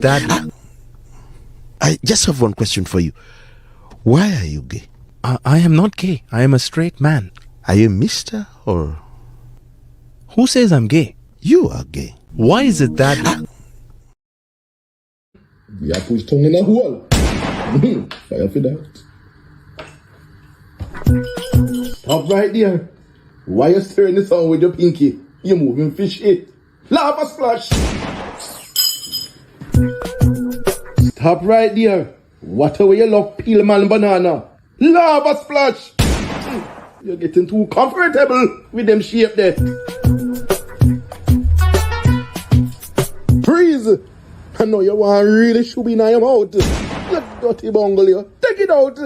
Dad, I just have one question for you. Why are you gay? I am not gay. I am a straight man. Are you Mr. or... Who says I'm gay? You are gay. Why is it that... You have put tongue in a hole. Fire for that. Stop right there. Why you stirring the sound with your pinky? You moving fish it. Lava splash. Stop right there. Whatever you love, peel man banana. Lava splash. You're getting too comfortable with them shape there. Freeze. I know you want really should be in your mouth. You dirty bungle, you. Take it out.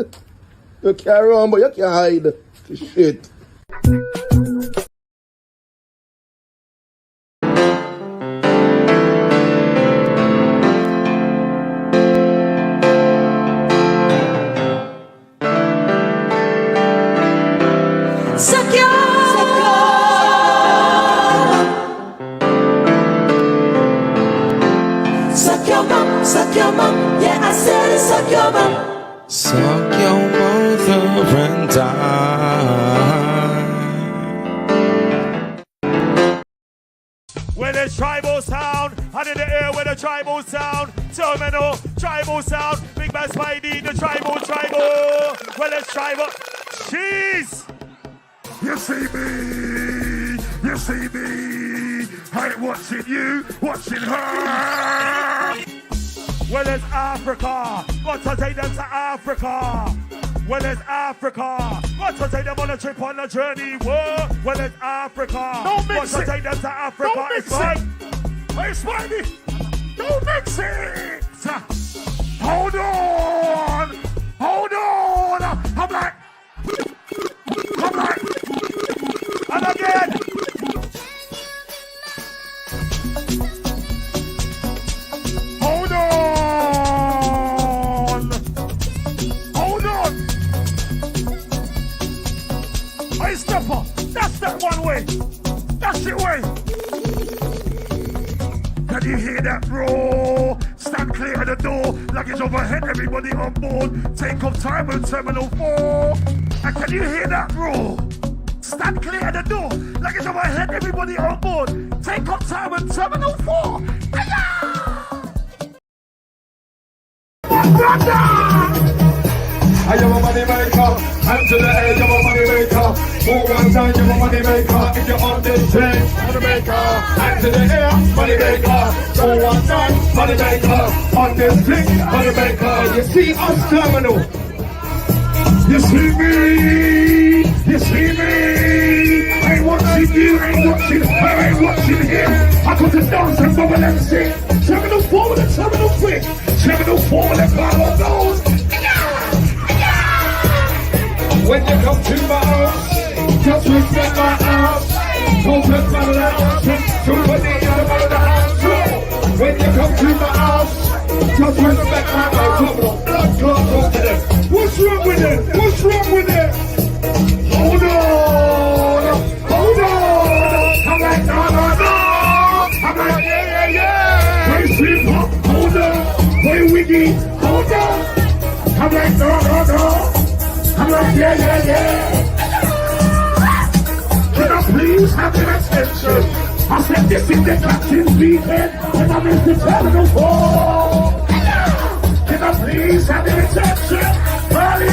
You carry on, but you can't hide. Shit. Suck your mom, yeah, I said it, suck your mom. Suck your mother and die. When it's tribal sound, and in the air with a tribal sound, terminal, tribal sound, big man Spidey, the tribal. When it's tribal, cheese. You see me, I ain't watching you, watching her. Well, it's Africa. Got to take them to Africa. Well, it's Africa. Got to take them on a trip, on a journey. Whoa. Well, it's Africa. Don't mix got it. to take them to Africa. Don't mix it. Hey, Spidey. Don't mix it. Hold on. I'm like. And again. Hold on. Hey, stepper. That's that one way. That's it way. Can you hear that roar? Stand clear of the door. Luggage overhead, everybody on board. Take off time on Terminal 4. And can you hear that roar? Stand clear of the door. Luggage overhead, everybody on board. Take off time on Terminal 4. I am a money maker, hands to the edge, I'm a money maker. More one time, you're a money maker. If you're on this train, money maker. Hands to the air, money maker. More one time, money maker. On this thing, money maker. You see us terminal. You see me. I ain't watching you, I ain't watching him. I got to dance and bubble and sing. Terminal 4 with a terminal quick. Terminal 4 with a power goes. When you come to my house, just respect my house. Don't let my house, somebody out of the house. When you come to my house, just respect my house. Blood clot over there. What's wrong with it? Hold on. I'm like, no. I'm like, yeah. Hey, sleep up, hold on. Hey, Wiggy, hold on. I'm like, no. I'm like, yeah. Can I please have your attention? I said this is the captain's weekend, and I'm in the Terminal 4. Can I please have your attention? Early.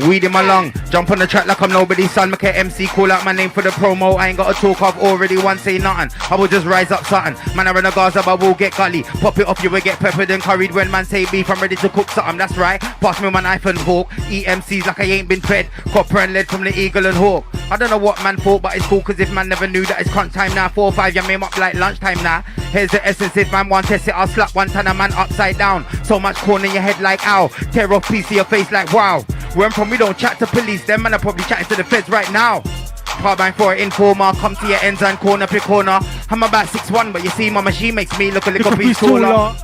Weed him along, jump on the track like I'm nobody's son. Make a MC call out my name for the promo. I ain't got to talk, I've already once say nothing. I will just rise up something. Man, I run a Gaza, but will get gully. Pop it off, you will get peppered and curried. When man say beef, I'm ready to cook something. That's right, pass me my knife and fork. Eat MCs like I ain't been fed. Copper and lead from the Eagle and Hawk. I don't know what man thought, but it's cool, cause if man never knew that it's crunch time now. 4 or 5, you made up like lunchtime now. Here's the essence, if man want test it, I'll slap one ton of man upside down. So much corn in your head like ow. Tear off piece of your face like wow. Where I'm from, we don't chat to police. Them man are probably chatting to the feds right now. Carbine for an informer. Come to your ends and corner, pick corner. I'm about 6'1", but you see my machine makes me look a little bit taller.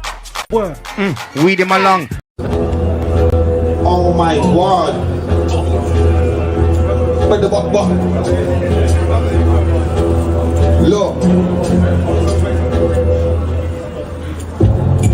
Weed him along. Oh my God. spread the buck. Look.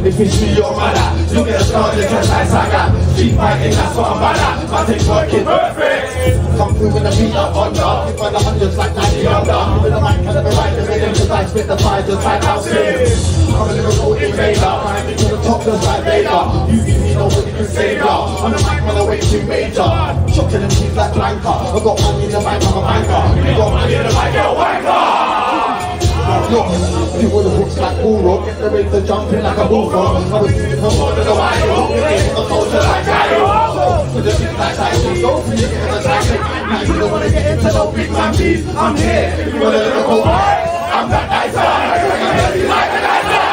If you see your mother, you get started just like Saga. Keep fighting, that's what I'm bad at. My thing's working perfect. Come through with the beat up on ya. Keep on the hundreds like 90 younger. With the mic and the right the rhythm, cause I spit the fire just like houses. I'm a lyrical invader. Climbing to the top just like Vader. You give me nobody can save ya. On the mic, man, I way too major. Shocking them teeth like Blanca. I got money in the bank, I'm a banker. You got money in the bank, you're a wanker. Look, people the hooks like bullrope, get the rate to jump in like a bullfrog. I was doing for more than a while, getting the culture like gyro. With the big like cycling, go for you get in the cycling. Now you don't wanna get into no big man beef. I'm here, if you wanna lyrical boy, I'm that nice guy. I'm heavy like a nice guy.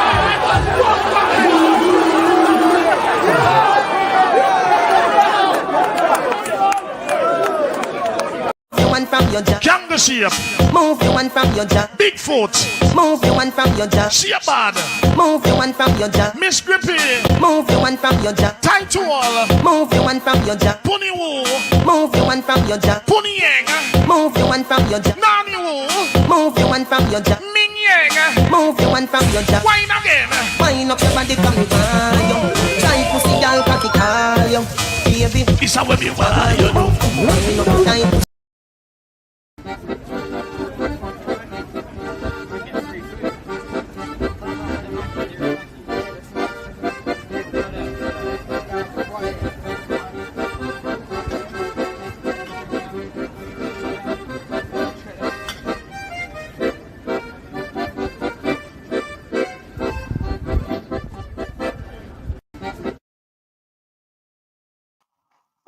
From your jaw. Jungle shape. Move your one from your jaw. Bigfoot. Move your one from your jaw. Shape bad. Move your one from your jaw. Miss Grippy. Move your one from your jaw. Tight wall. Move your one from your jaw. Pony wool. Move your one from your jaw. Pony yang. Move your one from your jaw. Nani wool. Move your one from your jaw. Ming yang. Move your one from your jaw. Wine again. Wind up your body, come on, yo. Try pussy, girl, cocky call, yo. Baby, It's how we want, you know. wind up your time.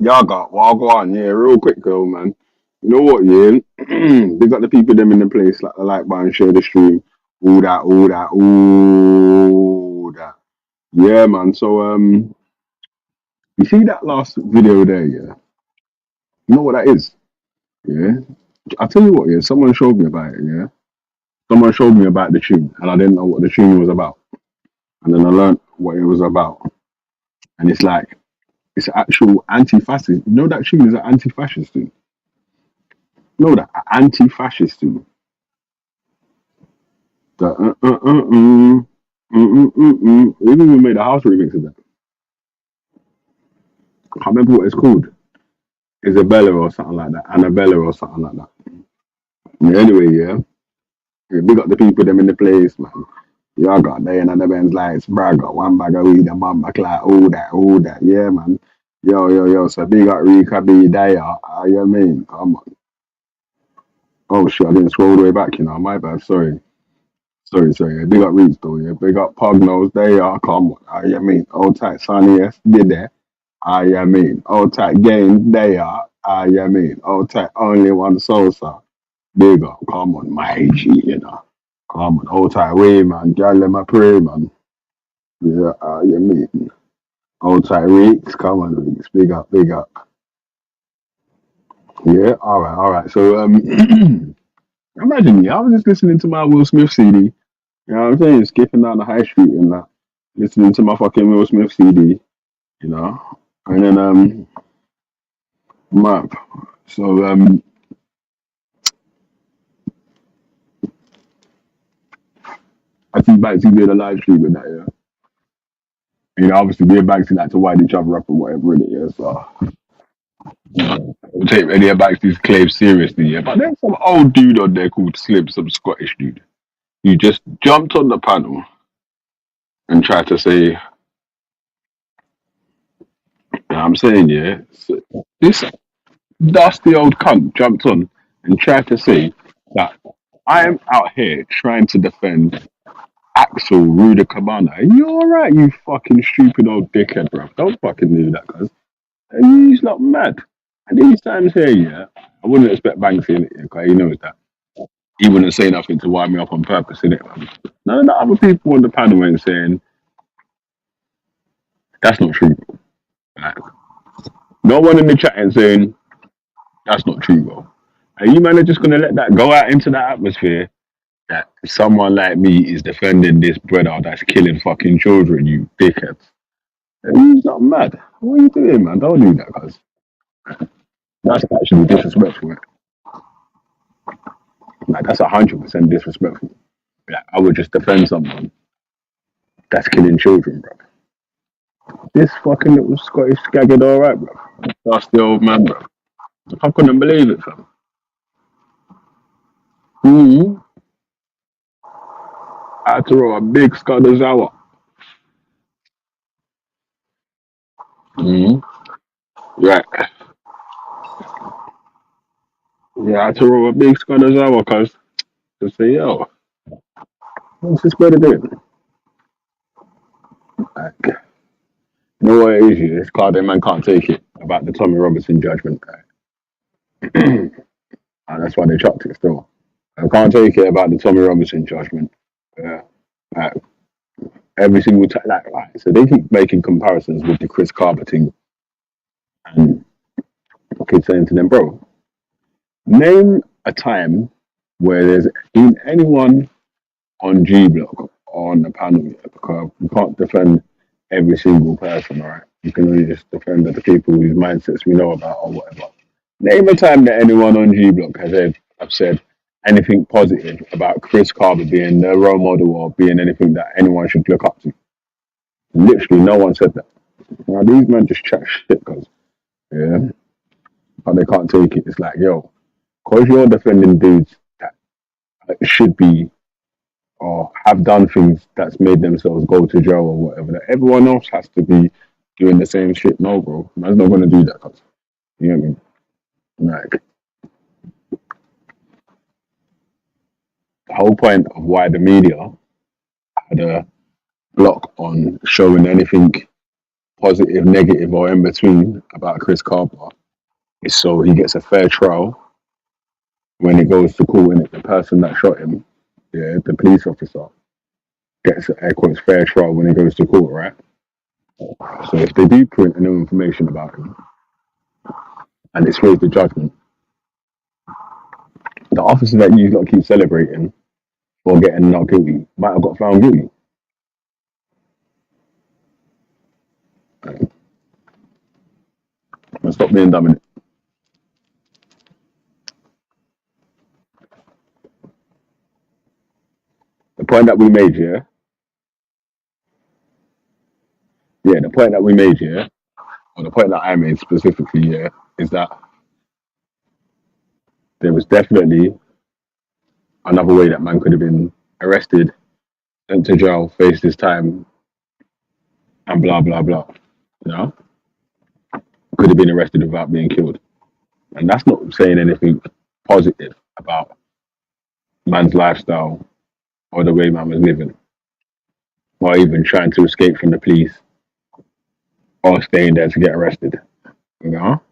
Y'all got well, I'll go on, yeah, real quick though, man. You know what, yeah? They got the people them in the place, like the like button, share the stream, all that, all that, all that. Yeah, man. So you see that last video there, yeah? You know what that is? Yeah? I'll tell you what, yeah, someone showed me about it, yeah? Someone showed me about the tune, and I didn't know what the tune was about. And then I learned what it was about. And it's like it's actual anti-fascist. You know that tune is an anti-fascist tune. No, that anti-fascist tune. The We even made a house remix of that. I can't remember what it's called. Isabella or something like that. Annabella or something like that. Yeah, anyway, yeah. Yeah, big up the people them in the place, man. Y'all got there and the Benz lights, bragger, one bag of weed, a mama clock, all that, yeah, man. Yo. So big up Rika B there. How you mean? Come on. Oh shit, I didn't scroll all the way back, you know. My bad, sorry. Yeah. Big up Reeds though, yeah. Big up Pug Nose, there are. Come on. How you mean? Old tight Sonny S, did there. How you mean? Old tight Game, there are. How you mean? Old tight Only One Sosa. Big up, come on, my G, you know. Come on, old tight way, man. Girl, let me pray, man. Yeah, how you mean? Old tight Reeks, come on, Reeks. Big up. Yeah, all right. So, imagine me, I was just listening to my Will Smith CD. You know what I'm saying? Skipping down the high street and that. Listening to my fucking Will Smith CD, you know. And then, map. So, I see Banksy doing a live stream with that, yeah. You know, obviously, me and Banksy like to wind each other up and whatever in it, yeah. So, I don't take any of Banksy's claims seriously, yeah. But there's some old dude on there called Slim, some Scottish dude. He just jumped on the panel and tried to say, you know what I'm saying, yeah. So this dusty old cunt jumped on and tried to say that I am out here trying to defend Axel Ruda Cabana. You alright, you fucking stupid old dickhead, bro. Don't fucking do that, cuz. He's not mad. And these times here, yeah, I wouldn't expect Banksy in it, because he knows that. He wouldn't say nothing to wind me up on purpose, innit, man. None of the other people on the panel ain't saying, that's not true, bro. Like, no one in the chat ain't saying, that's not true, bro. And you man are just going to let that go out into that atmosphere that someone like me is defending this brother that's killing fucking children, you dickheads. And he's not mad. What are you doing, man? Don't do that, cuz. That's actually disrespectful. Like, that's 100% disrespectful. Like, I would just defend someone that's killing children, bro. This fucking little Scottish skagged alright, bro. That's the old man, bro. I couldn't believe it, fam. I had to roll a big Scottish hour. Right. Yeah, I had to roll a big Scottish hour, cuz. To say, yo, what's this brother doing? Like, you know what it is, yeah? This Cardiff man can't take it about the Tommy Robinson judgment. And that's why they chucked it still. I can't take it about the Tommy Robinson judgment. Yeah. Like, every single time, like, so they keep making comparisons with the Chris Carter thing. And I keep saying to them, bro, name a time where there's been anyone on G Block on the panel yet, because you can't defend every single person, all right? You can only just defend the people whose mindsets we know about or whatever. Name a time that anyone on G Block have said anything positive about Chris Carver being their role model or being anything that anyone should look up to. Literally, no one said that. Now, these men just chat shit, because, yeah, but they can't take it. It's like, yo, because you're defending dudes that should be or have done things that's made themselves go to jail or whatever, that everyone else has to be doing the same shit. No, bro. Man's not going to do that. Cause, you know what I mean? Like, the whole point of why the media had a block on showing anything positive, negative, or in between about Chris Carper is so he gets a fair trial when he goes to court, and the person that shot him, yeah, the police officer, gets an air quotes fair trial when he goes to court, right? So if they do print new information about him and it sways the judgment, the officer that you lot keep celebrating for getting not guilty might have got found guilty. And stop being dumb in it. The point that we made, the point that we made, or the point that I made specifically, is that there was definitely another way that man could have been arrested, sent to jail, faced his time, and blah blah blah. You know, could have been arrested without being killed, and that's not saying anything positive about man's lifestyle or the way man was living, or even trying to escape from the police, or staying there to get arrested. You know,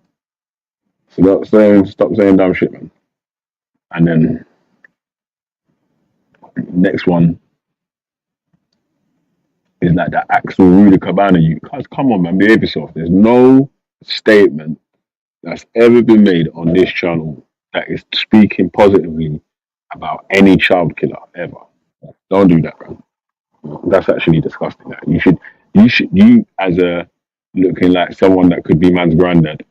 so stop saying dumb shit, man. And then next one is like that Axel Rudy Cabana. You guys, come on, man, behave yourself. There's no statement that's ever been made on this channel that is speaking positively about any child killer ever. Don't do that, bro. That's actually disgusting. That you as a looking like someone that could be man's granddad,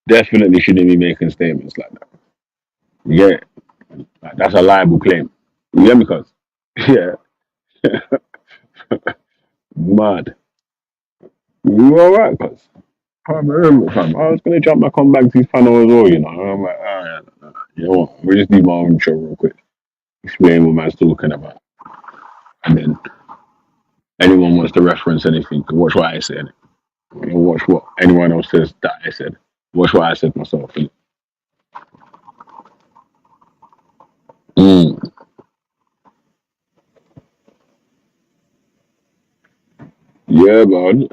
definitely shouldn't be making statements like that. Yeah, like, that's a liable claim. You get me, cuz? Yeah, mad. You alright, cuz? I remember, fam. I was gonna jump back on Banksy's panel as well, you know. I'm like, alright, you know what? We'll just do my own show real quick. Explain what man's talking about. And then anyone wants to reference anything, can watch what I said. Watch what anyone else says that I said. Watch what I said myself. Mm. Yeah, man.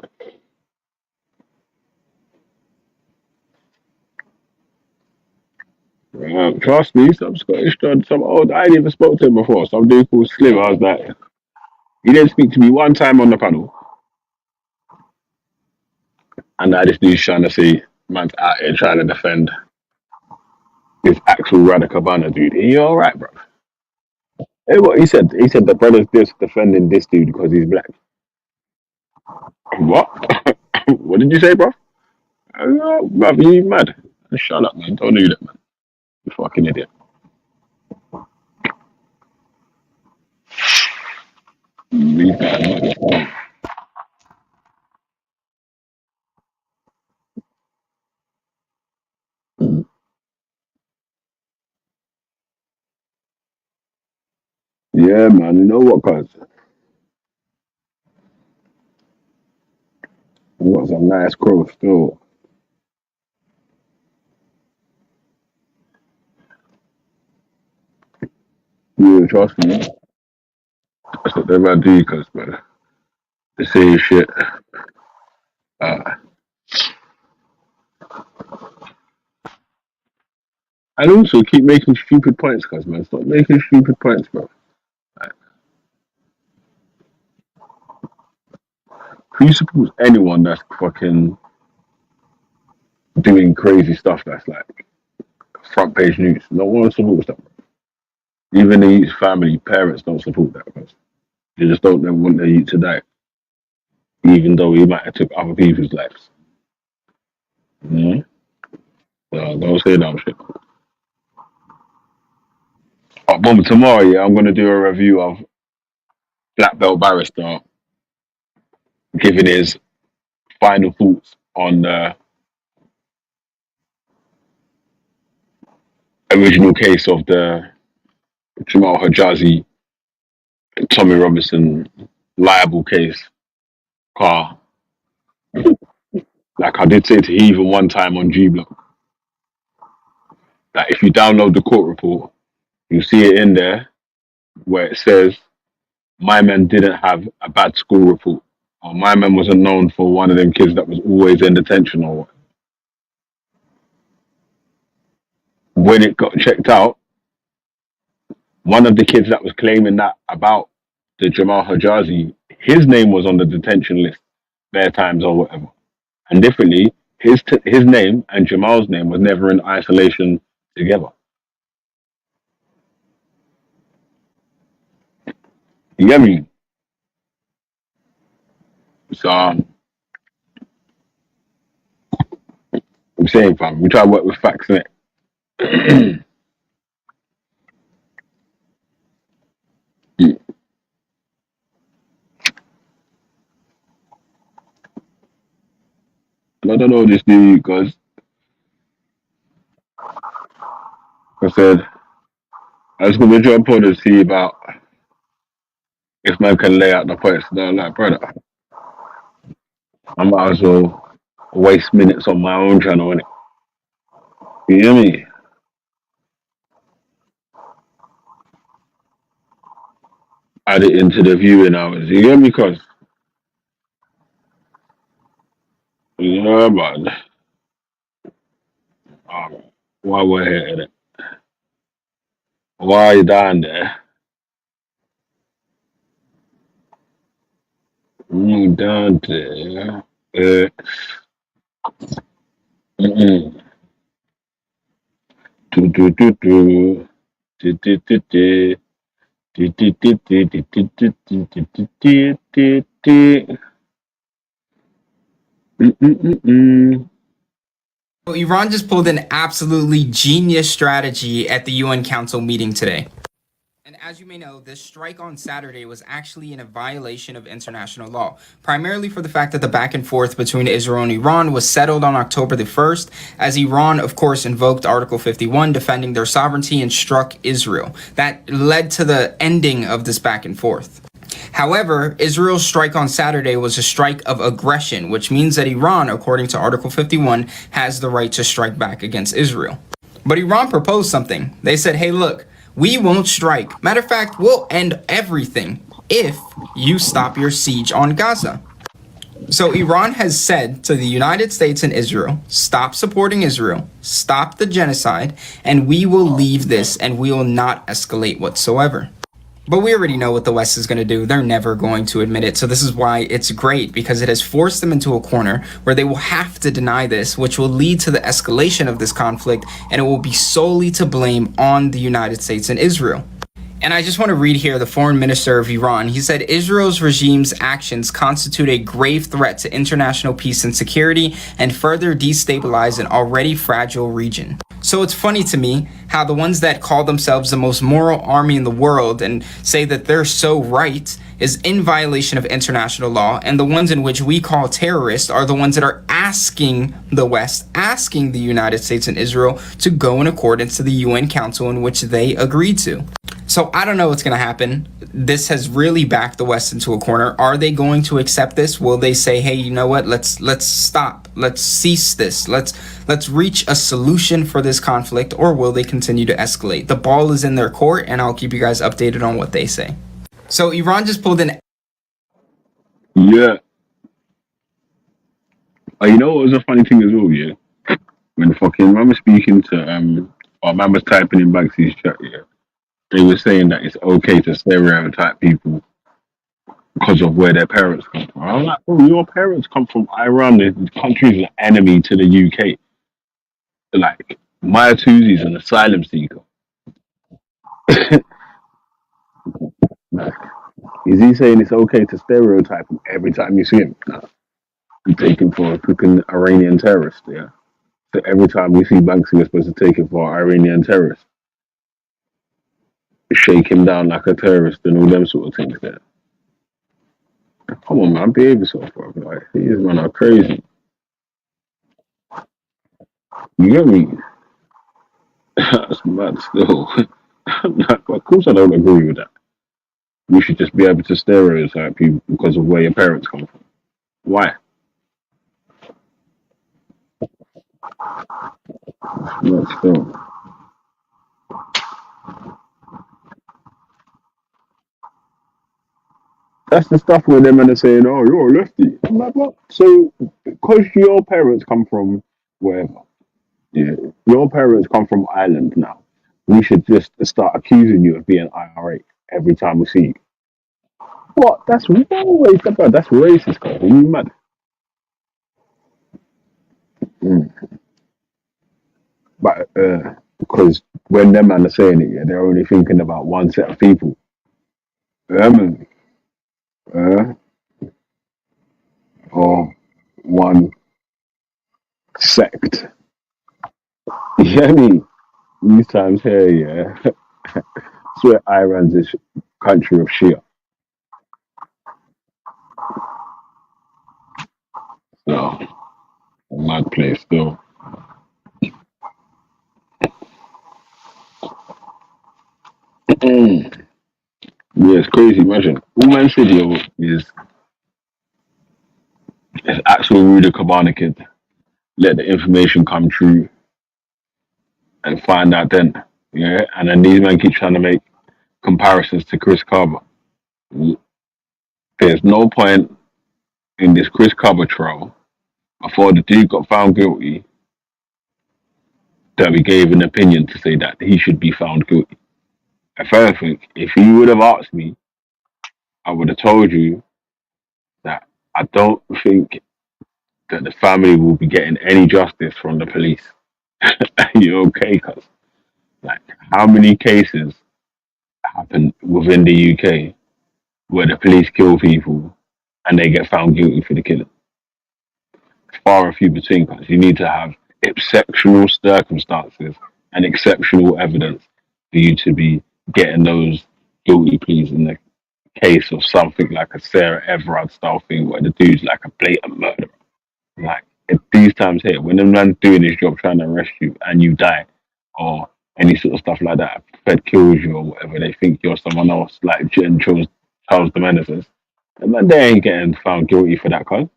Trust me, some Scottish done some old. I ain't even spoke to him before. Some dude called Slim. I was like, he didn't speak to me one time on the panel, and I just dude's trying to say, man's out here trying to defend this actual Radicabana dude. Are you all right, bro? Hey, what he said? He said the brother's just defending this dude because he's black. What? What did you say, bro? Bro, you mad? Shut up, man. Don't do that, man. You fucking idiot. Yeah, man. You know what, cuz? I got some nice growth still. Yeah, trust me. That's what they're about to do, cuz, man. They say shit. Uh, and also keep making stupid points, cuz, man. Stop making stupid points, bro. Like, who supports anyone that's fucking doing crazy stuff that's like front page news? No one supports that. Even the youth's family, parents don't support that, cuz. They just don't want their youth to die, even though he might have took other people's lives. Mm-hmm. So don't say dumb shit. Oh, boom, tomorrow, yeah, I'm gonna do a review of Black Belt Barrister giving his final thoughts on the original case of the Jamal Hijazi, Tommy Robinson liable case car. Like I did say to Heathen one time on G Block, that if you download the court report, you see it in there where it says my man didn't have a bad school report, or my man wasn't known for one of them kids that was always in detention or what. When it got checked out, one of the kids that was claiming that about the Jamal Hijazi, his name was on the detention list, bare times or whatever. And differently, his name and Jamal's name was never in isolation together. You get me? So I'm saying, fam, we try to work with facts, innit? I don't know this new because I said I just gonna jump on and see about if man can lay out the points. No, like brother, I might as well waste minutes on my own channel, innit? You hear me? Add it into the viewing hours. You hear me, cuz? Yeah, man. Why we're here, innit? Why are you down there? Down there. Mm-mm. Do do do do. Do do do do. Do do do do do do do do do do do do. Mm-mm-mm-mm. So Iran just pulled an absolutely genius strategy at the UN Council meeting today. And as you may know, this strike on Saturday was actually in a violation of international law, primarily for the fact that the back and forth between Israel and Iran was settled on October the 1st, as Iran, of course, invoked Article 51, defending their sovereignty, and struck Israel. That led to the ending of this back and forth. However, Israel's strike on Saturday was a strike of aggression, which means that Iran, according to Article 51, has the right to strike back against Israel. But Iran proposed something. They said, hey, look, we won't strike. Matter of fact, we'll end everything if you stop your siege on Gaza. So Iran has said to the United States and Israel, stop supporting Israel, stop the genocide, and we will leave this and we will not escalate whatsoever. But we already know what the West is going to do. They're never going to admit it. So this is why it's great, because it has forced them into a corner where they will have to deny this, which will lead to the escalation of this conflict, and it will be solely to blame on the United States and Israel. And I just want to read here the foreign minister of Iran. He said, Israel's regime's actions constitute a grave threat to international peace and security and further destabilize an already fragile region. So it's funny to me how the ones that call themselves the most moral army in the world and say that they're so right is in violation of international law, and the ones in which we call terrorists are the ones that are asking the West, asking the United States and Israel to go in accordance to the UN Council in which they agreed to. So I don't know what's going to happen. This has really backed the West into a corner. Are they going to accept this? Will they say, hey, you know what? Let's stop. Let's cease this. Let's reach a solution for this conflict, or will they continue to escalate? The ball is in their court, and I'll keep you guys updated on what they say. So Iran just pulled in. Yeah. You know what was a funny thing as well, yeah? When fucking man was speaking to or man was typing in Banksy's chat, yeah. They were saying that it's okay to stereotype people because of where their parents come from. I'm like, oh, your parents come from Iran, the country's an enemy to the UK. Like, Maya Tuzi's an asylum seeker. Like, is he saying it's okay to stereotype him every time you see him? No. You take him for a freaking Iranian terrorist, yeah? So every time we see Banksy, we're supposed to take him for an Iranian terrorist. Shake him down like a terrorist and all them sort of things there. Come on, man, behave yourself, bro. Like, these men are crazy. You get me? That's mad still. Of course I don't agree with that. We should just be able to stereotype people because of where your parents come from. Why? Not still. That's the stuff where them men are saying, oh, you're a lefty. I'm like, what? So, because your parents come from wherever, yeah, your parents come from Ireland now, we should just start accusing you of being IRA every time we see you. What? That's always bad. That's racist, guys. Are you mad? Mm. But because when them man are saying it, yeah, they're only thinking about one set of people. Man, or one sect. You hear me? These times here, yeah. Swear Iran's this country of Shia. So, a mad place still. Yeah, it's crazy. Imagine. All man said, yo, is actual Rudy Cabana kid. Let the information come true and find out then. Yeah, and then these men keep trying to make comparisons to Chris Carver. There's no point in this Chris Carver trial before the dude got found guilty that we gave an opinion to say that he should be found guilty. If anything, if you would have asked me, I would have told you that I don't think that the family will be getting any justice from the police. You okay, cuz? Like, how many cases happen within the UK where the police kill people and they get found guilty for the killing? Far and few between, cuz. You need to have exceptional circumstances and exceptional evidence for you to be getting those guilty pleas in the case of something like a Sarah Everard style thing where the dude's like a blatant murderer. Like, at these times here, when the man's doing his job trying to arrest you and you die, or any sort of stuff like that, Fed kills you or whatever, they think you're someone else, like Charles the Menaces, and then they ain't getting found guilty for that, cuz.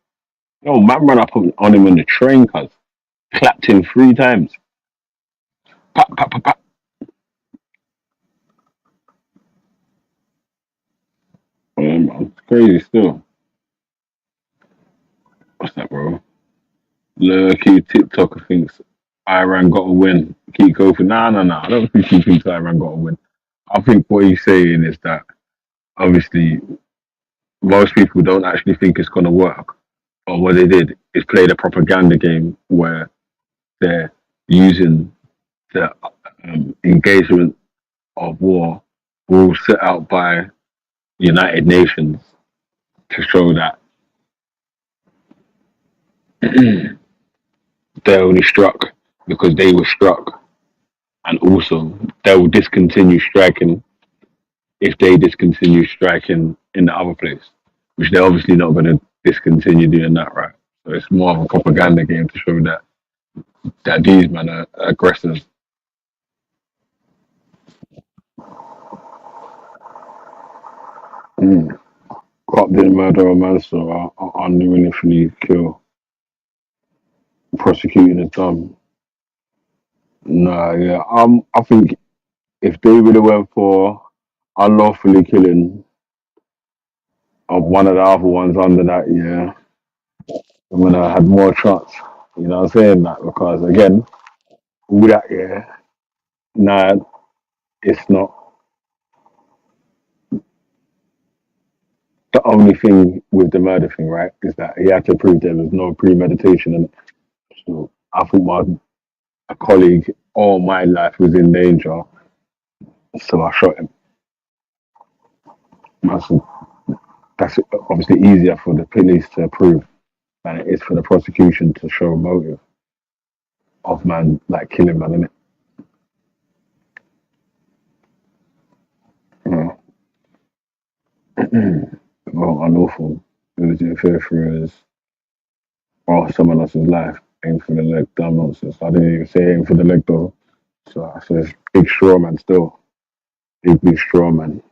Yo, man ran up on him on the train, cuz. Clapped him 3 times. Pop, pop, pop, pop. Man, it's crazy still. What's that, bro? Lurky TikToker thinks Iran got to win. Keep going. Nah. I don't think he thinks Iran got to win. I think what he's saying is that obviously most people don't actually think it's going to work. But what they did is play the propaganda game where they're using the engagement of war rules set out by United Nations to show that they only struck because they were struck, and also they will discontinue striking if they discontinue striking in the other place, which they're obviously not going to discontinue doing that, right? So it's more of a propaganda game to show that these men are aggressors. Mm. Cop didn't murder a man, so I unwillingly kill. Prosecuting is dumb. Nah, yeah. I think if they would have went for unlawfully killing of one of the other ones under that, yeah, I mean, I had more chance. You know what I'm saying? That because again, all that, yeah, nah, it's not the only thing with the murder thing, right? Is that he had to prove there was no premeditation, and so I thought my a colleague all my life was in danger, so I shot him. That's, that's obviously easier for the police to prove than it is for the prosecution to show motive of man like killing man, innit? Well, unlawful. Losing fair for his or someone else's life. Aim for the leg, damn nonsense. I didn't even say aim for the leg though. So I said big straw man still. Big straw man.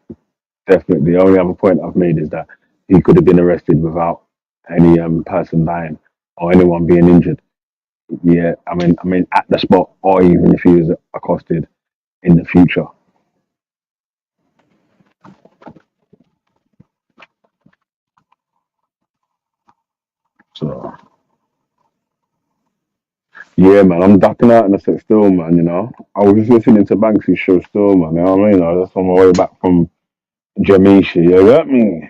Definitely. The only other point I've made is that he could have been arrested without any person dying or anyone being injured. Yeah, I mean at the spot or even if he was accosted in the future. So yeah, man, I'm ducking out in the set still, man. You know, I was just listening to Banksy's show still, man. You know what I mean? I was just on my way back from Jamaica. You got me?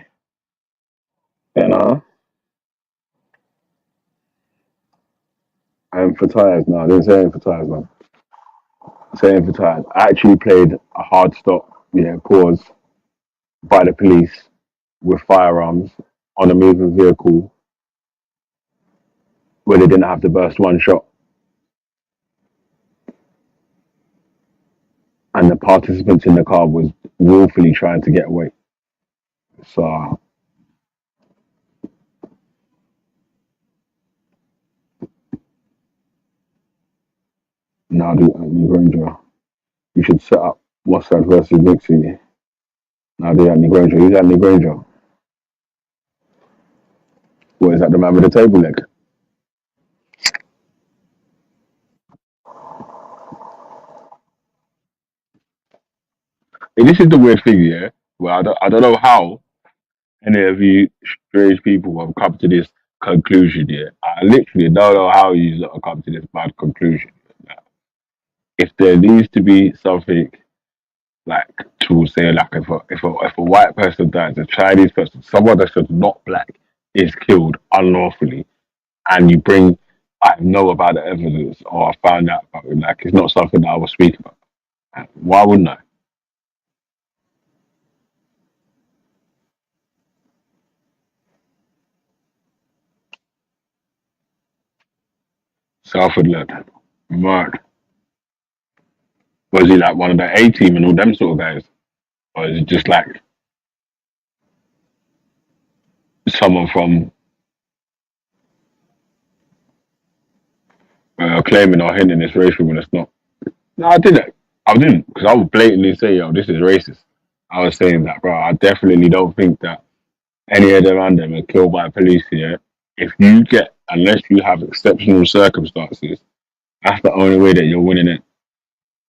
You know, I am for tires. No, I didn't say I'm for tires, man. Saying for tires. I actually played a hard stop, yeah, pause by the police with firearms on a moving vehicle where they didn't have to burst one shot, and the participants in the car was willfully trying to get away. So now, the Anthony Granger, you should set up Mossad versus Nixie. Now the Anthony Granger. Who's Anthony Granger? What is that? The man with the table leg? And this is the weird thing, yeah. Well, I don't know how any of you strange people have come to this conclusion, yeah. I literally don't know how you have come to this bad conclusion. If there needs to be something like to say, like if a white person dies, a Chinese person, someone that's just not black is killed unlawfully, and you bring, I know about the evidence or I found out about it, like it's not something that I will speak about. Why wouldn't I? Salford lad, mad. Was he like one of the A team and all them sort of guys, or is it just like someone from claiming or hinting it's racial when it's not? No, I didn't. I didn't because I would blatantly say, "Yo, this is racist." I was saying that, bro. I definitely don't think that any of them and them are killed by police here. If you get, unless you have exceptional circumstances, that's the only way that you're winning it.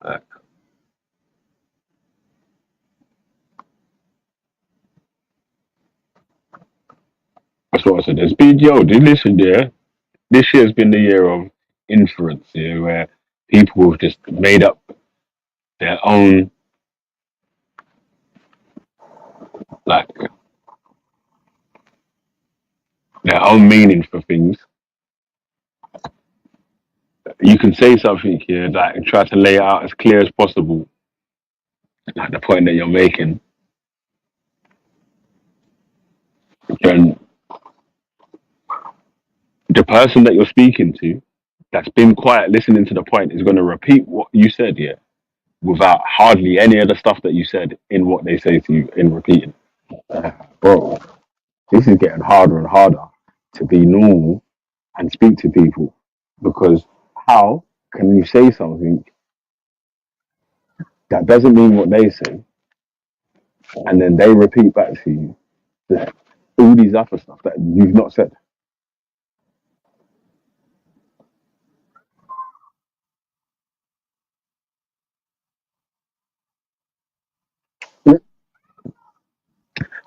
Uh, That's what I said. There's been, yo, dude, listen, yeah. This year's been the year of inference, yeah, where people have just made up their own, like, their own meaning for things. You can say something here, like, and try to lay it out as clear as possible, like the point that you're making. Then the person that you're speaking to, that's been quiet, listening to the point, is going to repeat what you said, yeah. without hardly any of the stuff that you said in what they say to you in repeating. Bro, this is getting harder and harder to be normal and speak to people, because how can you say something that doesn't mean what they say and then they repeat back to you all these other stuff that you've not said?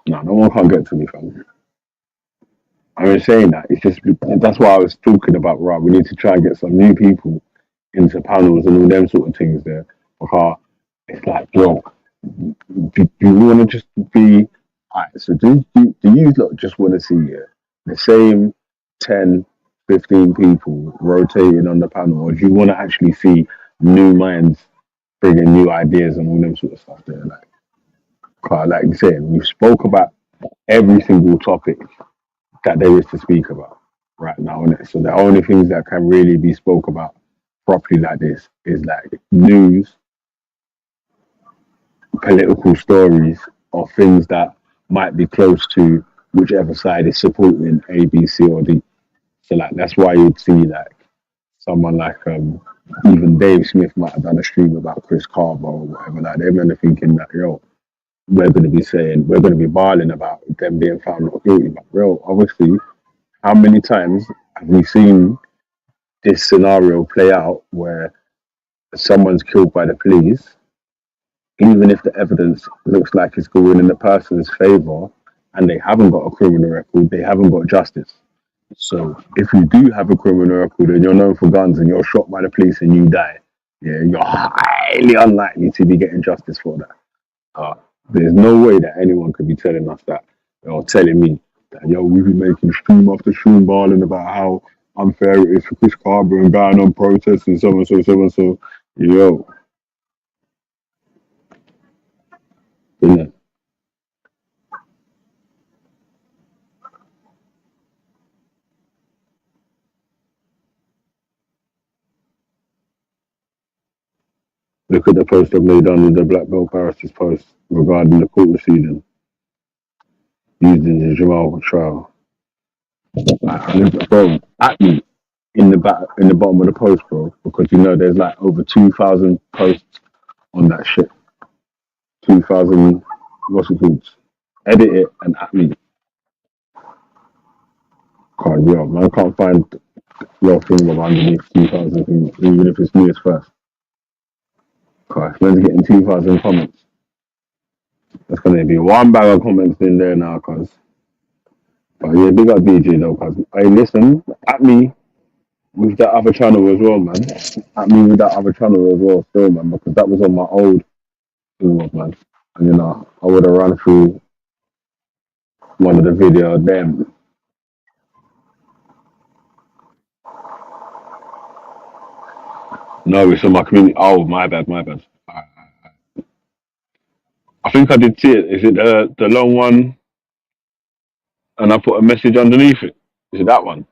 No, no one can get to me, fam. I'm just saying that. It's just that's why I was talking about. Right, we need to try and get some new people into panels and all them sort of things there. Because it's like, yo, do you want to just be? Alright, so do you lot just want to see the same 10, 15 people rotating on the panel, or do you want to actually see new minds bringing new ideas and all them sort of stuff there? Like, 'cause like you said, we spoke about every single topic that there is to speak about right now, innit? So the only things that can really be spoke about properly like this is like news, political stories, or things that might be close to whichever side is supporting A, B, C, or D. So like that's why you'd see like someone like even Dave Smith might have done a stream about Chris Carver or whatever. Like they men are thinking that, yo, we're gonna be barling about them being found not guilty. But real, obviously, how many times have we seen this scenario play out where someone's killed by the police, even if the evidence looks like it's going in the person's favor and they haven't got a criminal record, they haven't got justice. So if you do have a criminal record and you're known for guns and you're shot by the police and you die, yeah, you're highly unlikely to be getting justice for that. There's no way that anyone could be telling us that, or telling me that, yo, we've been making stream after stream balling about how unfair it is for Chris Carver and going on protests and so and so, so and so. Yo, yeah. Look at the post I've laid on with the Black Belt Barristers post regarding the court proceeding used in the Jamal trial. Bro, at me in the bottom of the post, bro, because you know there's like over 2,000 posts on that shit. 2,000, what's it called? Edit it and at me. Can't, yo, man, I can't find your thing of underneath 2,000 things, even if it's news first. Gosh, man's getting 2,000 comments. There's gonna be one bag of comments in there now, cuz. But yeah, big up DJ though, cuz. Hey, listen, at me with that other channel as well, man. At me with that other channel as well, still, man, because that was on my old thing, man. And you know, I would have run through one of the videos then. No, it's on my community. Oh, my bad, my bad. I think I did see it. Is it the long one? And I put a message underneath it. Is it that one?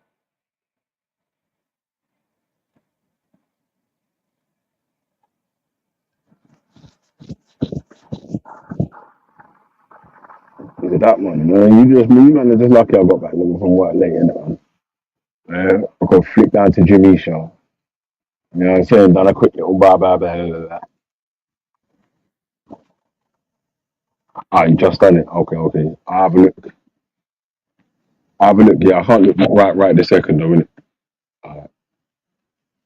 Is it that one? No, you man, are just lucky I got back looking from work late in that one. I got flicked down to Jimmy Shaw. You know what I'm saying? Done a quick little blah. Ah, you just done it. Okay. I'll have a look. I'll have a look. Yeah, I can't look right this second though, innit? Alright.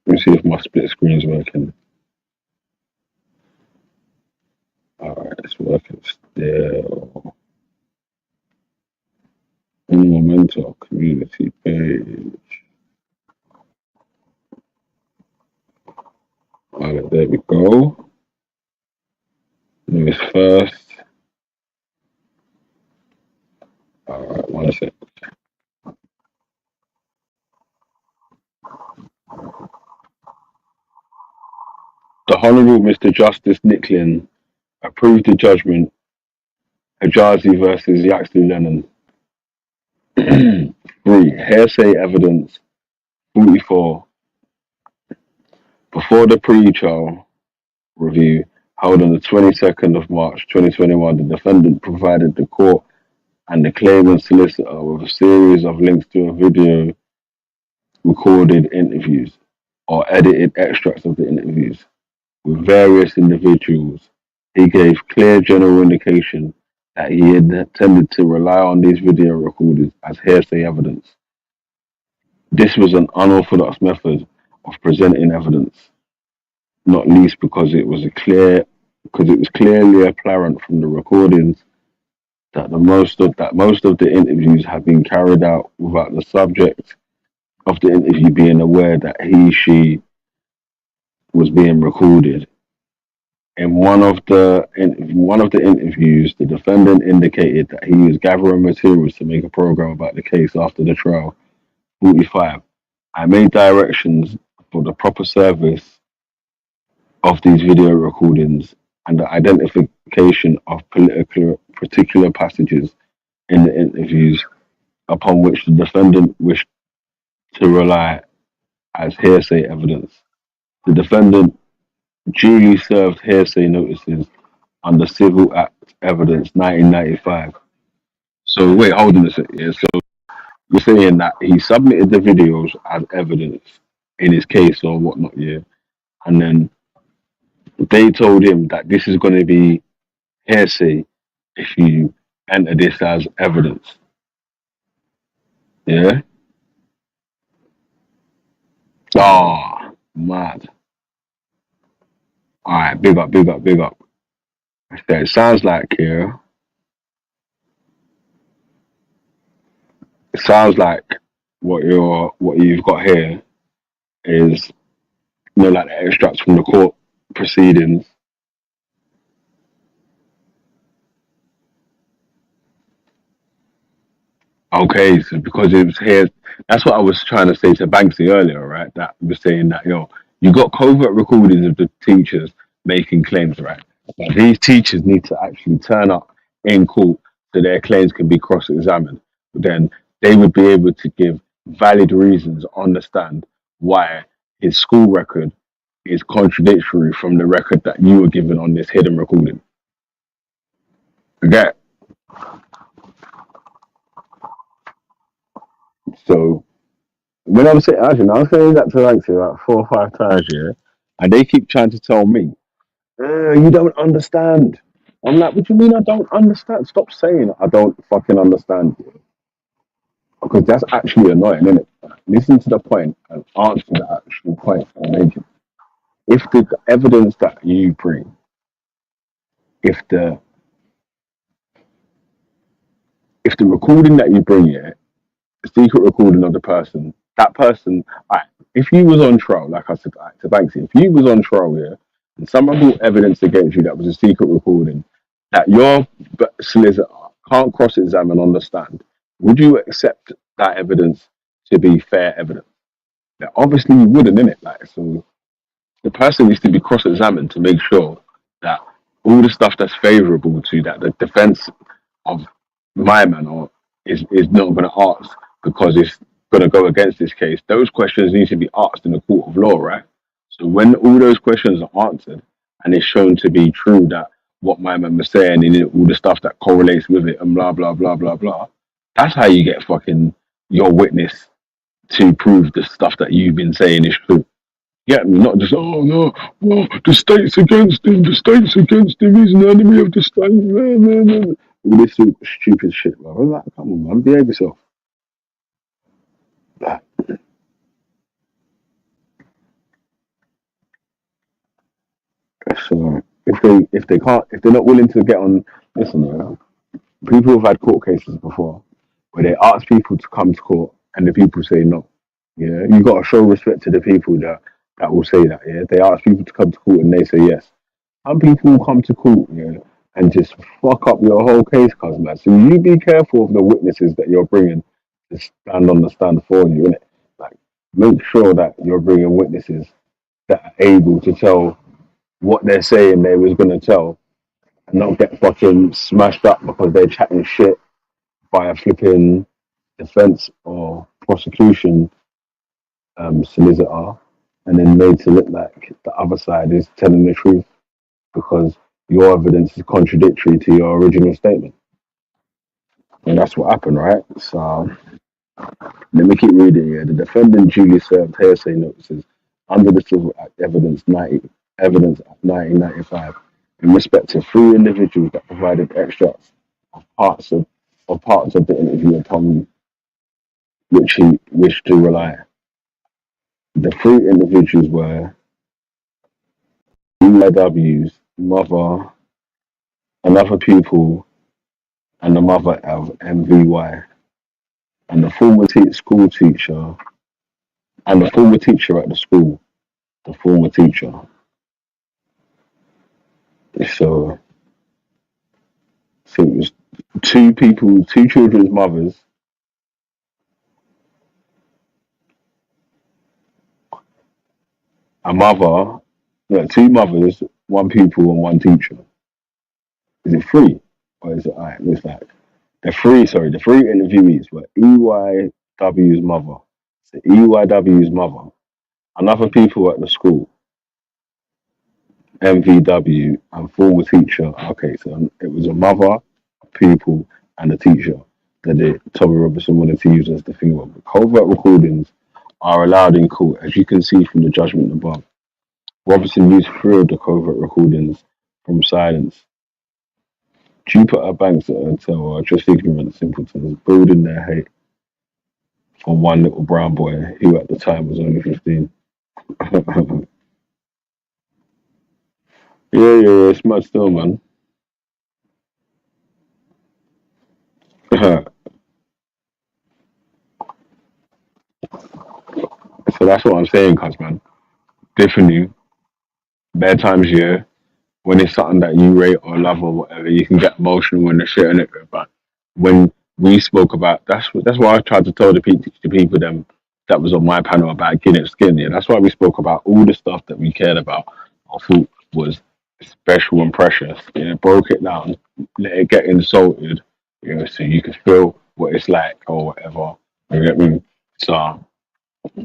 Let me see if my split screen's working. Alright, it's working still. Mental community page. Alright, there we go. News first. Alright, 1 sec. The Honourable Mr. Justice Nicklin approved the judgment Hijazi versus Yaxley Lennon. 3. Hearsay evidence 44. Before the pre-trial review, held on the 22nd of March 2021, the defendant provided the court and the claimant solicitor with a series of links to a video recorded interviews or edited extracts of the interviews with various individuals. He gave clear general indication that he had intended to rely on these video recordings as hearsay evidence. This was an unorthodox method of presenting evidence, not least because it was clearly apparent from the recordings that most of the interviews had been carried out without the subject of the interview being aware that she was being recorded. In one of the interviews, the defendant indicated that he was gathering materials to make a program about the case after the trial. 45. I made directions for the proper service of these video recordings and the identification of particular passages in the interviews upon which the defendant wished to rely as hearsay evidence. The defendant duly served hearsay notices under Civil Act Evidence 1995. So wait, hold on a second. Yeah, so you're saying that he submitted the videos as evidence in his case or whatnot, yeah, and then they told him that this is going to be hearsay if you enter this as evidence, yeah. Oh, mad. All right, big up, big up, big up. Okay, it sounds like here. It sounds like what you've got here is like the extracts from the court proceedings. Okay, so because it was here, that's what I was trying to say to Banksy earlier, right? That was saying that you got covert recordings of the teachers making claims, right? But these teachers need to actually turn up in court so their claims can be cross-examined. Then they would be able to give valid reasons, understand why his school record is contradictory from the record that you were given on this hidden recording. Okay. So when I'm saying, actually, I was saying that to Banksy like 4 or 5 times, yeah, and they keep trying to tell me, you don't understand. I'm like, what do you mean I don't understand? Stop saying I don't fucking understand. Because that's actually annoying, isn't it? Listen to the point and answer the actual point I'm making. If the evidence that you bring, if the recording that you bring here, the secret recording of the person, that person, if you was on trial, like I said to Banksy, if you was on trial here and someone brought evidence against you that was a secret recording, that your solicitor can't cross-examine on the stand, would you accept that evidence to be fair evidence? Yeah, obviously you wouldn't, innit? Like, so the person needs to be cross-examined to make sure that all the stuff that's favourable to that the defence of my man or is not going to ask because it's going to go against this case. Those questions need to be asked in the court of law, right? So when all those questions are answered and it's shown to be true that what my man was saying and all the stuff that correlates with it and blah blah blah blah blah, that's how you get fucking your witness to prove the stuff that you've been saying is true. Yeah, not just, oh no, well, the state's against him, he's an enemy of the state. All this stupid shit, bro. I'm like, come on, man, behave yourself. So if they're not willing to get on, listen, people have had court cases before where they ask people to come to court and the people say no. Yeah, you got to show respect to the people that will say that. Yeah, they ask people to come to court and they say yes. Some people will come to court, and just fuck up your whole case, cuz man. So you be careful of the witnesses that you're bringing to stand on the stand for you, innit? Like, make sure that you're bringing witnesses that are able to tell what they're saying they was gonna tell, and not get fucking smashed up because they're chatting shit by a flipping defense or prosecution solicitor, and then made to look like the other side is telling the truth. because your evidence is contradictory to your original statement. And that's what happened, right? So let me keep reading here. The defendant duly served hearsay notices under the Civil Act Evidence Act 1995 in respect to three individuals that provided extracts parts of, parts of the interview upon which he wished to rely. The three individuals were UIW's mother, another pupil, and the mother of MVY, and the former school teacher, and the former teacher at the school, the former teacher. So, so it was two people, two children's mothers, a mother, no, two mothers, one pupil, and one teacher. Is it three? Or is it, alright, looks like the three interviewees were EYW's mother. So EYW's mother, another people at the school, MVW, and former teacher. Okay, so it was a mother, a pupil, and a teacher that Tommy Robinson wanted to use as the thing. But covert recordings are allowed in court, as you can see from the judgment above. Robinson used three of the covert recordings from silence. Jupiter Banks at Hotel are just ignorant simpletons, building their hate on one little brown boy who at the time was only 15. Yeah, it's mad still, man. So that's what I'm saying, cuz, man. Definitely, bad times, yeah. When it's something that you rate or love or whatever, you can get emotional when they're shit in it. But when we spoke about that's why I tried to tell the people them that was on my panel about Guinness skin. Yeah, that's why we spoke about all the stuff that we cared about. I thought was special and precious. Yeah, broke it down, let it get insulted. You know, so you could feel what it's like or whatever. You get me? So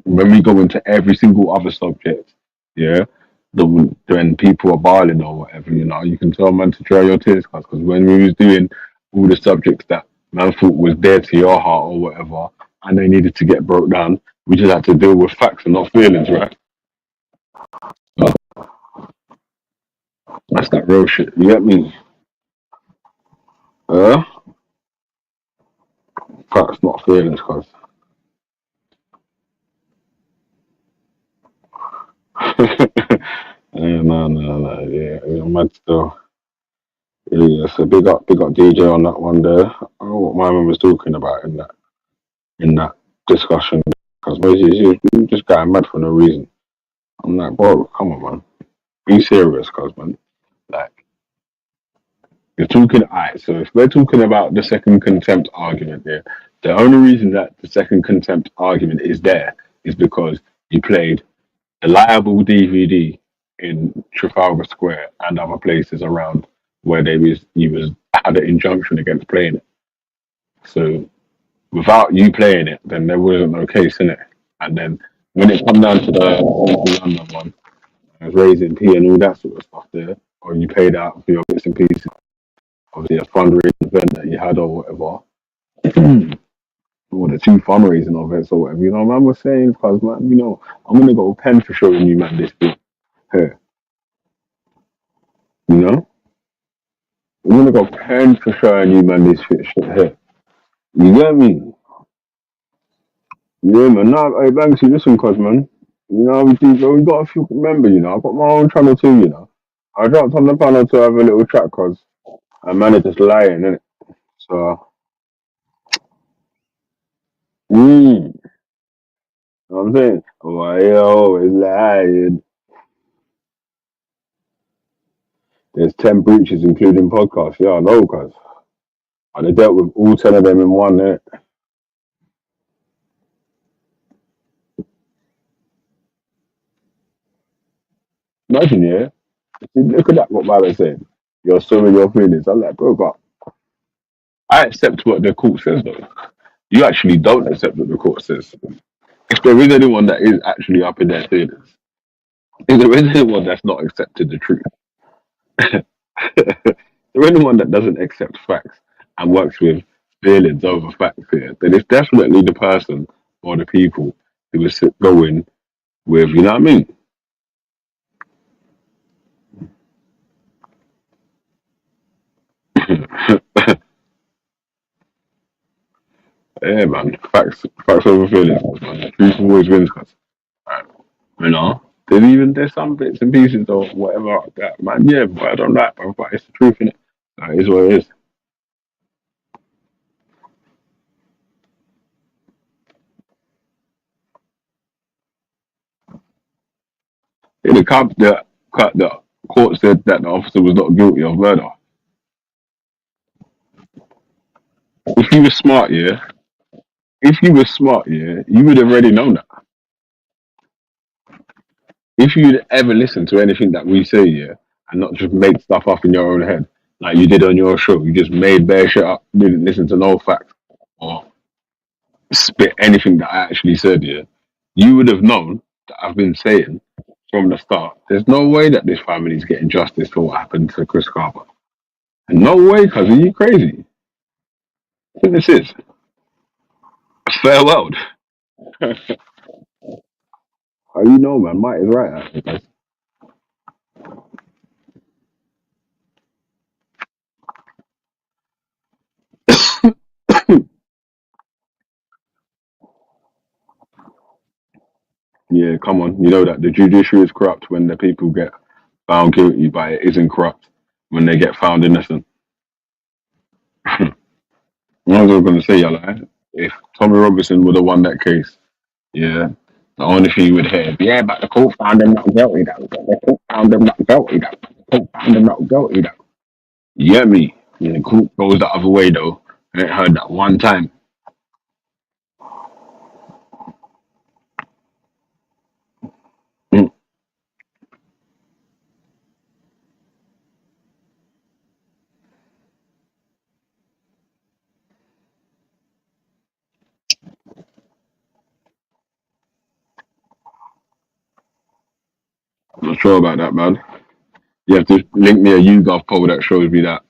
when we go into every single other subject, yeah, when people are barling or whatever, you know, you can tell man to dry your tears, because when we was doing all the subjects that man thought was dear to your heart or whatever, and they needed to get broke down, we just had to deal with facts and not feelings, right? That's that real shit. You get me? Uh, Facts, not feelings, cause. No, yeah, mad still. Yeah, so big up DJ on that one there. I don't know what my man was talking about in that discussion, because basically he was just going mad for no reason. I'm like, bro, come on, man, be serious, cause man, like you're talking. Alright, so if we're talking about the second contempt argument there, the only reason that the second contempt argument is there is because you played the liable DVD in Trafalgar Square and other places around where you was had an injunction against playing it. So without you playing it, then there wasn't no case in it. And then when it come down to the London one, I was raising P and all that sort of stuff there, or you paid out for your bits and pieces, obviously a fundraising event that you had or whatever, or the two fundraising events or whatever, you know, man was saying, because man, you know, I'm gonna go pen for showing you man this bit here, you know? I'm gonna go pen for showing you man this shit here. You get me? Yeah, man. Nah, hey, Banksy, listen, cuz, man. You know, we got a few, remember, you know, I got my own channel too, you know. I dropped on the panel to have a little chat, cuz I managed just lying, innit? So, you know what I'm saying? Why you always lying? There's 10 breaches, including podcasts. Yeah, I know, cuz. And I dealt with all 10 of them in one, innit? Imagine, yeah? Look at that, what Bible said. You're sorry, your feelings. I'm like, bro, but I accept what the court says, though. You actually don't accept what the court says. If there is anyone that is actually up in their feelings, if there is anyone that's not accepted the truth, So anyone that doesn't accept facts and works with feelings over facts here, then it's definitely the person or the people who is going with, you know what I mean? Yeah, man. Facts over feelings, man. Truth always wins, cuz. You know? There's some bits and pieces or whatever that man, yeah, but I don't like, bro. But it's the truth in it. That is what it is. In the court said that the officer was not guilty of murder. If you were smart, yeah. If you were smart, yeah, you would have already known that. If you'd ever listened to anything that we say, yeah, and not just make stuff up in your own head, like you did on your show, you just made bare shit up, didn't listen to no facts or spit anything that I actually said, yeah, you would have known that I've been saying from the start. There's no way that this family's getting justice for what happened to Chris Carver. And no way, cuz are you crazy? I think this is a fair world. How you know, man? Mike is right. Yeah, come on. You know that the judiciary is corrupt when the people get found guilty, but it isn't corrupt when they get found innocent. I was going to say, yeah, if Tommy Robinson would have won that case, yeah, the only thing you would hear, yeah, but the court found him not guilty, though. The court found him not guilty, though. The court found him not guilty, though. Yeah, me. Yeah, the court goes the other way, though. I ain't heard that one time. Mm, I'm not sure about that, man. You have to link me a YouGov poll that shows me that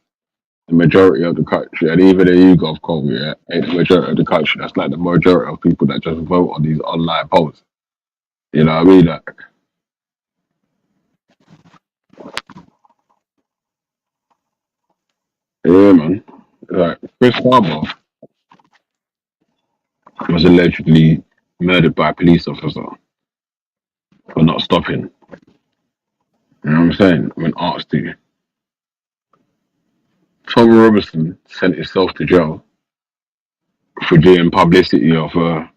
the majority of the country, and even the YouGov poll, yeah, ain't the majority of the country. That's like the majority of people that just vote on these online polls. You know what I mean? Like, yeah, man. Like, Chris Farmer was allegedly murdered by a police officer for not stopping. You know what I'm saying? When asked to. Tommy Robinson sent himself to jail for doing publicity of a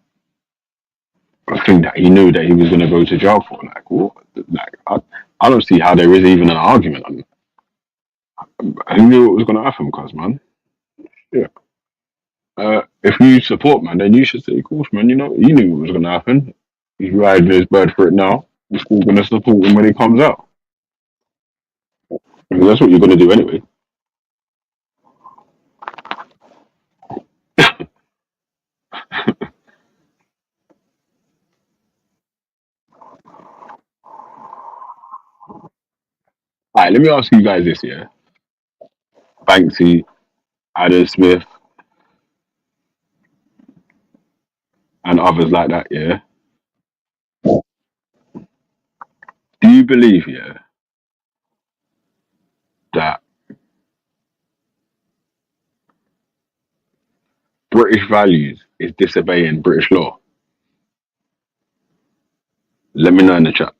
thing that he knew that he was going to go to jail for. Like, what? Like, I don't see how there is even an argument on it. Who knew it was going to happen, cuz, man? Yeah. If you support, man, then you should say, of course, man, you know, you knew what was going to happen. He's riding his bird for it now. You're still going to support him when he comes out. Because that's what you're going to do anyway. All right, let me ask you guys this, yeah. Banksy, Adam Smith, and others like that, yeah. Do you believe, yeah, that British values is disobeying British law? Let me know in the chat.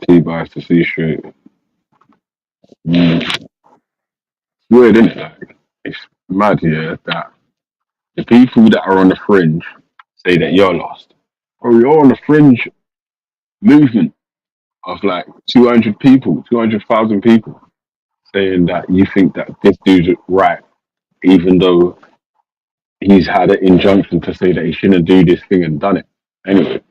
See bias to see straight. It's weird, isn't it? Like, it's mad, yeah, that the people that are on the fringe say that you're lost. Or you're on the fringe movement of like 200 people, 200,000 people saying that you think that this dude's right, even though he's had an injunction to say that he shouldn't do this thing and done it. Anyway,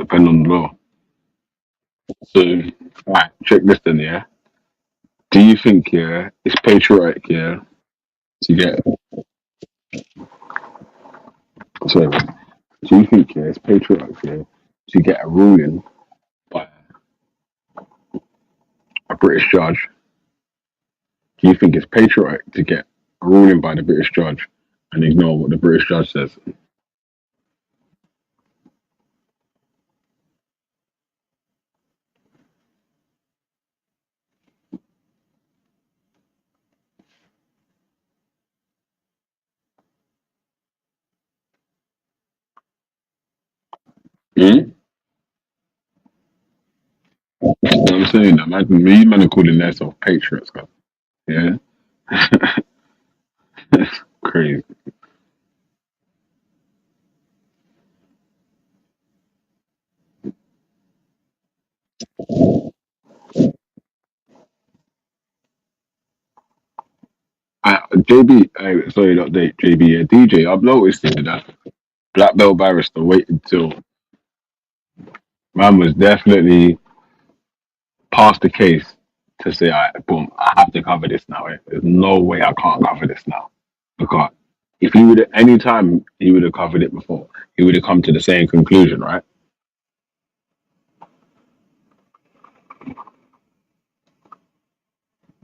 Depend on the law. So, alright, check this then, yeah? Do you think, yeah, it's patriotic, yeah, to get, sorry, do you think, yeah, it's patriotic, yeah, to get a ruling by a British judge? Do you think it's patriotic to get a ruling by the British judge and ignore what the British judge says? Hmm? You know what I'm saying? Imagine me, man, are calling themselves patriots, guys. Yeah? Crazy. JB, sorry, not JB, DJ, I've noticed that Black Belt Barrister waited till man was definitely past the case to say, all right, boom, I have to cover this now. There's no way I can't cover this now. Because if he would have, any time he would have covered it before, he would have come to the same conclusion, right?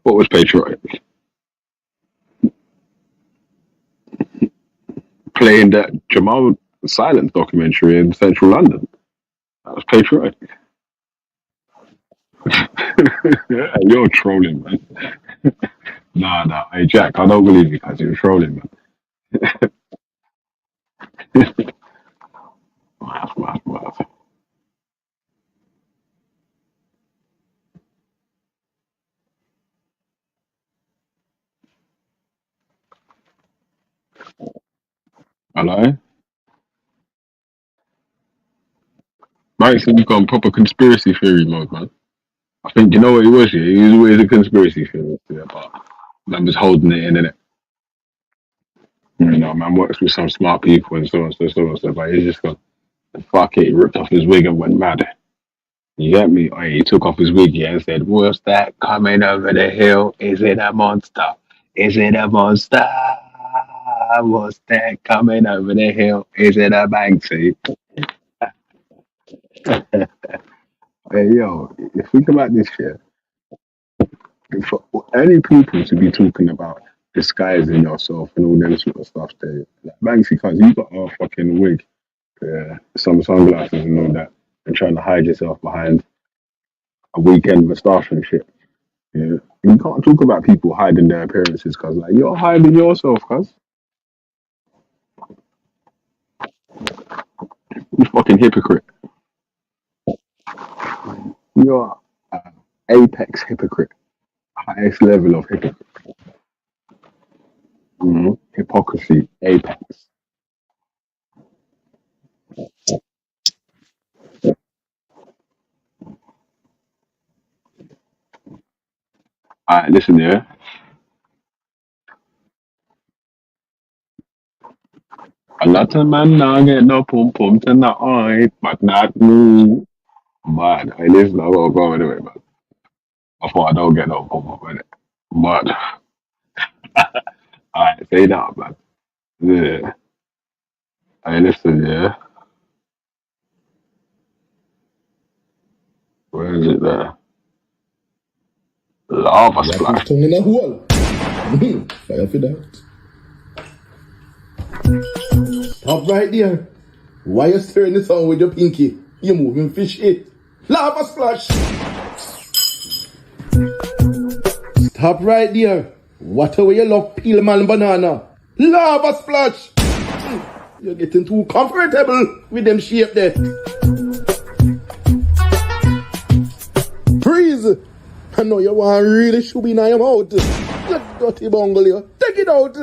What was patriotic? Playing that Jamal Silence documentary in central London. That was patriotic. You're trolling, man. Nah. Hey, Jack, I don't believe you because you're trolling, man. Math. Hello? Mike said you've gone proper conspiracy theory mode, man. I think you know what he was, yeah? He was always a conspiracy theorist, yeah, but man was holding it in, innit? You know, man works with some smart people and so on, so, but he's just gone, fuck it, he ripped off his wig and went mad. You get me? Oh, he took off his wig, yeah, and said, what's that coming over the hill? Is it a monster? Is it a monster? What's that coming over the hill? Is it a Banksy? Hey, yo, think about this shit. For any people to be talking about disguising yourself and all them sort of stuff, there, like Banksy, because you got a fucking wig, some sunglasses and all that, and trying to hide yourself behind a weekend moustache and shit. Yeah, you can't talk about people hiding their appearances, cause like you're hiding yourself, cause you fucking hypocrite. You're apex hypocrite, highest level of hypocrite. Hypocrisy, apex. Alright, listen here. A lot of man now get no pum pum tonight, but not me. But I listen, I gotta go anyway, man. I thought I don't get no pum pum in it. But alright, say that, man. Yeah. Hey, listen, yeah. Where is it there? Lava That splash. is tongue in a hole. Fire for that. Stop right there. Why you stirring this on with your pinky? You're moving fish it. Lava splash. Stop right there. What a way you love peel man banana. Lava splash. You're getting too comfortable with them shape there. Freeze. I know you want really should be in your mouth. You dirty bungle, you. Take it out.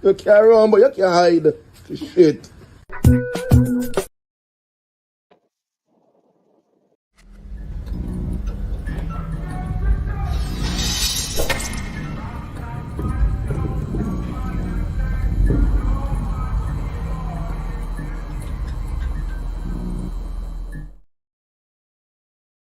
You carry on, but you can't hide. Shit.